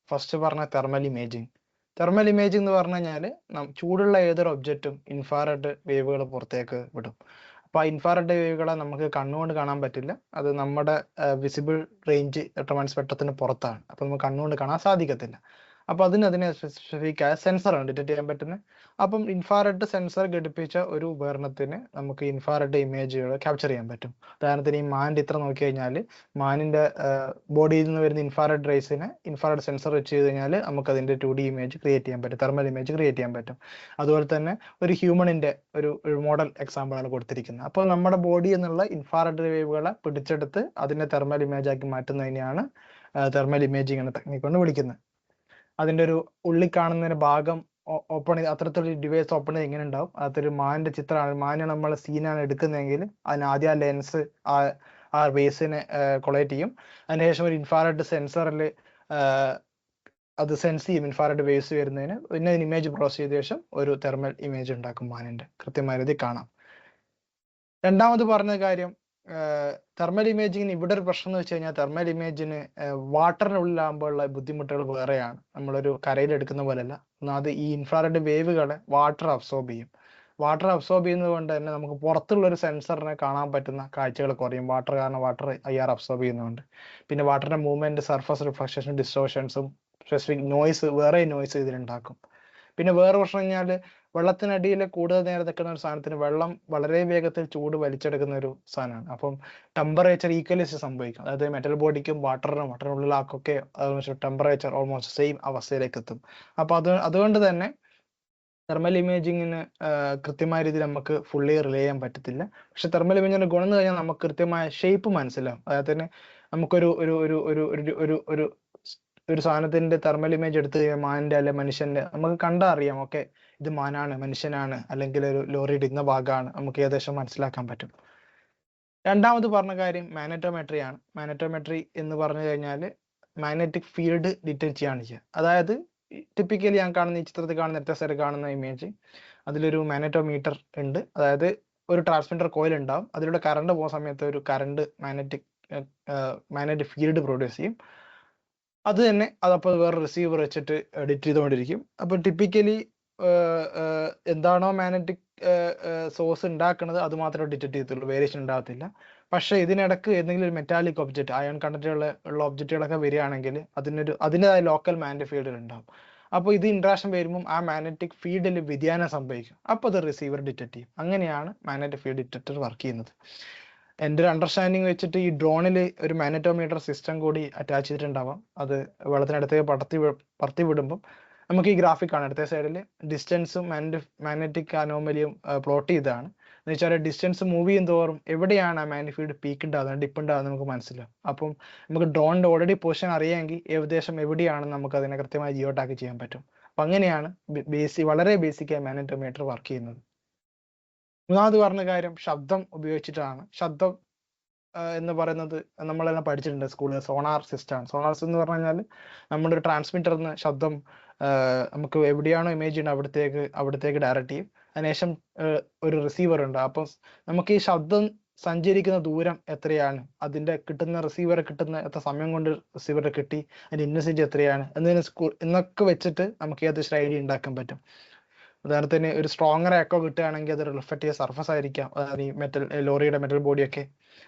First പറഞ്ഞ thermal imaging. Thermal imaging എന്ന് പറഞ്ഞു കഴിഞ്ഞാൽ ചൂടുള്ള ഏതൊരു ഒബ്ജക്റ്റും ഇൻഫ്രാറെഡ് വേവുകൾ പുറത്തേക്ക് വിടും. അപ്പോൾ ആ ഇൻഫ്രാറെഡ് വേവുകളെ നമുക്ക് കണ്ണുകൊണ്ട് കാണാൻ പറ്റില്ല. അത് നമ്മുടെ വിസിബിൾ റേഞ്ച് ഇലക്ട്രോമാഗ്നറ്റിക് സ്പെക്ട്രത്തിന് പുറത്താണ്. അപ്പോൾ നമുക്ക് കണ്ണുകൊണ്ട് കാണാൻ സാധിക്കത്തില്ല. അപ്പോൾ അതിനെ സ്പെസിഫിക് ആയ സെൻസറാണ് ഡിറ്റക്ട് ചെയ്യാൻ പറ്റുന്നത്. അപ്പം ഇൻഫ്രാറെഡ് സെൻസർ ഘടിപ്പിച്ച ഒരു ഉപകരണത്തിന് നമുക്ക് ഇൻഫ്രാറെഡ് ഇമേജുകൾ ക്യാപ്ചർ ചെയ്യാൻ പറ്റും. ഉദാഹരണത്തിന് ഈ മാനിന്റെ ഇത്ര നോക്കി കഴിഞ്ഞാൽ മാനിന്റെ ബോഡിയിൽ നിന്ന് വരുന്ന ഇൻഫ്രാറെഡ് റേസിനെ ഇൻഫ്രാറെഡ് സെൻസർ വെച്ച് ചെയ്ത് കഴിഞ്ഞാൽ നമുക്ക് അതിന്റെ 2D ഇമേജ് ക്രിയേറ്റ് ചെയ്യാൻ പറ്റും, തെർമൽ ഇമേജ് ക്രിയേറ്റ് ചെയ്യാൻ പറ്റും. അതുപോലെ തന്നെ ഒരു ഹ്യൂമണിന്റെ ഒരു മോഡൽ എക്സാമ്പിൾ ആണ് കൊടുത്തിരിക്കുന്നത്. അപ്പോൾ നമ്മുടെ ബോഡി എന്നുള്ള ഇൻഫ്രാറെഡ് വേവുകളെ പിടിച്ചെടുത്ത് അതിനെ തെർമൽ ഇമേജ് ആക്കി മാറ്റുന്നതിനെയാണ് തെർമൽ ഇമേജിംഗ് എന്ന ടെക്നിക്ക് കൊണ്ട് വിളിക്കുന്നത്. അതിന്റെ ഒരു ഉള്ളിൽ കാണുന്നതിന് ഭാഗം ഓപ്പൺ ചെയ്ത് അത്തരത്തിലൊരു ഡിവൈസ് ഓപ്പൺ ചെയ്ത് ഇങ്ങനെ ഉണ്ടാവും. അതൊരു മാനിന്റെ ചിത്രമാണ്. മാനിനെ നമ്മൾ സീനാണ് എടുക്കുന്നതെങ്കിൽ അതിന് ആദ്യം ആ ലെൻസ് ആ ബേസിനെ കൊളേറ്റ് ചെയ്യും. അതിനുശേഷം ഒരു ഇൻഫ്രാറെഡ് സെൻസറിൽ അത് സെൻസ് ചെയ്യും ഇൻഫ്രാറെഡ് വേവ്സ് വരുന്നതിന്. പിന്നെ ഇമേജ് പ്രോസസ് ചെയ്ത ശേഷം ഒരു തെർമൽ ഇമേജ് ഉണ്ടാക്കും മാനിന്റെ, കൃത്യമായ രീതിയിൽ കാണാം. രണ്ടാമത് പറഞ്ഞ കാര്യം തെർമൽ ഇമേജിങ്ങിന് ഇവിടെ ഒരു പ്രശ്നം എന്ന് വെച്ച് കഴിഞ്ഞാൽ തെർമൽ ഇമേജിന് വാട്ടറിനുള്ളിലാകുമ്പോൾ ഉള്ള ബുദ്ധിമുട്ടുകൾ വേറെയാണ്. നമ്മളൊരു കരയിൽ എടുക്കുന്ന പോലെയല്ല. ഒന്നാമത് ഈ ഇൻഫ്രാറെഡ് വേവുകളെ വാട്ടർ അബ്സോർബ് ചെയ്യും. വാട്ടർ അബ്സോർബ് ചെയ്യുന്നത് കൊണ്ട് തന്നെ നമുക്ക് പുറത്തുള്ള ഒരു സെൻസറിനെ കാണാൻ പറ്റുന്ന കാഴ്ചകൾ കുറയും. വാട്ടർ കാരണം വാട്ടർ IR അബ്സോർബ് ചെയ്യുന്നതുകൊണ്ട്. പിന്നെ വാട്ടറിന്റെ മൂവ്മെന്റ്, സർഫസ് റിഫ്ലക്ഷൻസും ഡിസ്റ്റോർഷൻസും സ്പെസിഫിക് നോയ്സ്, വേറെ നോയ്സ് ഇതിലുണ്ടാക്കും. പിന്നെ വേറെ പ്രശ്നം കഴിഞ്ഞാൽ വെള്ളത്തിനടിയിൽ കൂടുതൽ നേരം നിൽക്കുന്ന ഒരു സാധനത്തിന് വെള്ളം വളരെ വേഗത്തിൽ ചൂട് വലിച്ചെടുക്കുന്ന ഒരു സാധനമാണ്. അപ്പം ടെമ്പറേച്ചർ ഈക്വലൈസ് സംഭവിക്കും. അതായത് മെറ്റൽ ബോഡിക്കും വാട്ടറിനുള്ളിലാക്കൊക്കെ ടെമ്പറേച്ചർ ഓൾമോസ്റ്റ് സെയിം അവസ്ഥയിലേക്ക് എത്തും. അപ്പൊ അതുകൊണ്ട് തന്നെ തെർമൽ ഇമേജിങ്ങിന് കൃത്യമായ രീതിയിൽ നമുക്ക് ഫുള്ളി റിലേ ചെയ്യാൻ പറ്റത്തില്ല. പക്ഷെ തെർമൽ ഇമേജിന്റെ ഗുണം എന്ന് കഴിഞ്ഞാൽ നമുക്ക് കൃത്യമായ ഷേപ്പ് മനസ്സിലാവും. അതായത് തന്നെ നമുക്കൊരു ഒരു ഒരു ഒരു ഒരു ഒരു ഒരു സാധനത്തിന്റെ തെർമൽ ഇമേജ് എടുത്തു കഴിഞ്ഞാൽ മാനിന്റെ അല്ലെ മനുഷ്യന്റെ നമുക്ക് കണ്ടാ അറിയാം, ഓക്കെ ഇത് മാനാണ്, മനുഷ്യനാണ്, അല്ലെങ്കിൽ ഒരു ലോറിയുടെ ഇന്ന ഭാഗമാണ്, നമുക്ക് ഏകദേശം മനസ്സിലാക്കാൻ പറ്റും. രണ്ടാമത് പറഞ്ഞ കാര്യം മാഗ്നറ്റോമെട്രി ആണ്. മാഗ്നറ്റോമെട്രി എന്ന് പറഞ്ഞു കഴിഞ്ഞാൽ മാഗ്നറ്റിക് ഫീൽഡ് ഡിറ്റക്ട് ചെയ്യാണ് ചെയ്യുക. അതായത് ടിപ്പിക്കലി ഞാൻ കാണുന്ന ഈ ചിത്രത്തിൽ കാണുന്ന നേരത്തെ സൈഡ് കാണുന്ന ഇമേജ്, അതിലൊരു മാഗ്നറ്റോമീറ്റർ ഉണ്ട്. അതായത് ഒരു ട്രാൻസ്മിറ്റർ കോയിൽ ഉണ്ടാവും. അതിലൂടെ കറണ്ട് പോകുന്ന സമയത്ത് ഒരു കറണ്ട് മാഗ്നറ്റിക് ഫീൽഡ് പ്രൊഡ്യൂസ് ചെയ്യും. അത് തന്നെ അതപ്പോൾ വേറെ റിസീവർ വെച്ചിട്ട് എഡിറ്റ് ചെയ്തുകൊണ്ടിരിക്കും. അപ്പോൾ ടിപ്പിക്കലി എന്താണോ മാഗ്നറ്റിക് സോഴ്സ് ഉണ്ടാക്കുന്നത് അത് മാത്രമേ ഡിറ്റക്ട് ചെയ്യത്തുള്ളൂ, വേരിയേഷൻ ഉണ്ടാകത്തില്ല. പക്ഷെ ഇതിനിടക്ക് ഏതെങ്കിലും ഒരു മെറ്റാലിക് ഒബ്ജക്റ്റ്, അയൺ കണ്ടന്റുള്ള ഒബ്ജക്റ്റുകളൊക്കെ വരികയാണെങ്കിൽ അതിൻ്റെതായ ലോക്കൽ മാഗ്നറ്റിക് ഫീൽഡിൽ ഉണ്ടാവും. അപ്പോൾ ഇത് ഇൻട്രാക്ഷൻ വരുമ്പോൾ ആ മാഗ്നറ്റിക് ഫീൽഡിൽ വ്യതിയാനം സംഭവിക്കും. അപ്പോൾ അത് റിസീവർ ഡിറ്റക്ട് ചെയ്യും. അങ്ങനെയാണ് മാഗ്നറ്റിക് ഫീൽഡ് ഡിറ്റക്ടർ വർക്ക് ചെയ്യുന്നത്. എൻ്റെ ഒരു അണ്ടർസ്റ്റാൻഡിങ് വെച്ചിട്ട് ഈ ഡ്രോണിൽ ഒരു മാഗ്നറ്റോമീറ്റർ സിസ്റ്റം കൂടി അറ്റാച്ച് ചെയ്തിട്ടുണ്ടാവാം. അത് വെള്ളത്തിനടുത്തേക്ക് പറത്തി വിടുമ്പം നമുക്ക് ഈ ഗ്രാഫിക് ആണ് അടുത്ത സൈഡിൽ ഡിസ്റ്റൻസും മാഗ്നറ്റിക് അനോമലിയും പ്ലോട്ട് ചെയ്തതാണ്. എന്ന് വെച്ചാൽ ഡിസ്റ്റൻസ് മൂവ് ചെയ്യും തോറും എവിടെയാണ് ആ മാഗ്നറ്റിക് ഫീൽഡ് പീക്ക് ഉണ്ടാകുന്നത്, ഡിപ്പ് ഉണ്ടാകുന്നത് നമുക്ക് മനസ്സിലാവും. അപ്പം നമുക്ക് ഡ്രോണിന്റെ ഓൾറെഡി പൊസിഷൻ അറിയാമെങ്കിൽ ഏകദേശം എവിടെയാണെന്ന് നമുക്ക് അതിനെ കൃത്യമായി ജിയോ ടാഗ് ചെയ്യാൻ പറ്റും. അപ്പം അങ്ങനെയാണ് വളരെ ബേസിക്കായി മാഗ്നറ്റോമീറ്റർ വർക്ക് ചെയ്യുന്നത്. മൂന്നാമത് പറഞ്ഞ കാര്യം ശബ്ദം ഉപയോഗിച്ചിട്ടാണ്. ശബ്ദം എന്ന് പറയുന്നത് നമ്മളെല്ലാം പഠിച്ചിട്ടുണ്ട് സ്കൂളിൽ. Sonar system. സോണാർ സിസ്റ്റം എന്ന് പറഞ്ഞു കഴിഞ്ഞാൽ നമ്മുടെ ഒരു ട്രാൻസ്മിറ്ററിന് ശബ്ദം നമുക്ക് എവിടെയാണോ ഇമേജ് ചെയ്യുന്നത് അവിടത്തേക്ക് ഡയറക്റ്റ് ചെയ്യും. അതിനുശേഷം ഒരു റിസീവർ ഉണ്ട്. അപ്പം നമുക്ക് ഈ ശബ്ദം സഞ്ചരിക്കുന്ന ദൂരം എത്രയാണ്, അതിന്റെ റിസീവറെ കിട്ടുന്ന എത്ര സമയം കൊണ്ട് റിസീവറെ കിട്ടി, അതിന്റെ ഇന്റൻസിറ്റി എത്രയാണ് എന്നൊക്കെ വെച്ചിട്ട് നമുക്ക് ഏകദേശം ഐഡിയ ഉണ്ടാക്കാൻ പറ്റും. ഉദാഹരണത്തിന് ഒരു സ്ട്രോങ്ങർ എക്കോ കിട്ടുകയാണെങ്കിൽ അത് റിഫ്ലക്ട് ചെയ്ത സർഫസ് ആയിരിക്കാം, അതായത് ഈ ലോറിയുടെ മെറ്റൽ ബോഡിയൊക്കെ.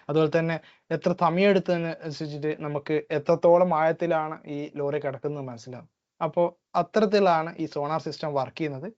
അതുപോലെ തന്നെ എത്ര സമയം എടുത്തതിന് അനുസരിച്ചിട്ട് നമുക്ക് എത്രത്തോളം ആഴത്തിലാണ് ഈ ലോറി കിടക്കുന്നത് മനസ്സിലാവും. അപ്പോൾ അത്തരത്തിലാണ് ഈ സോണാർ സിസ്റ്റം വർക്ക് ചെയ്യുന്നത്.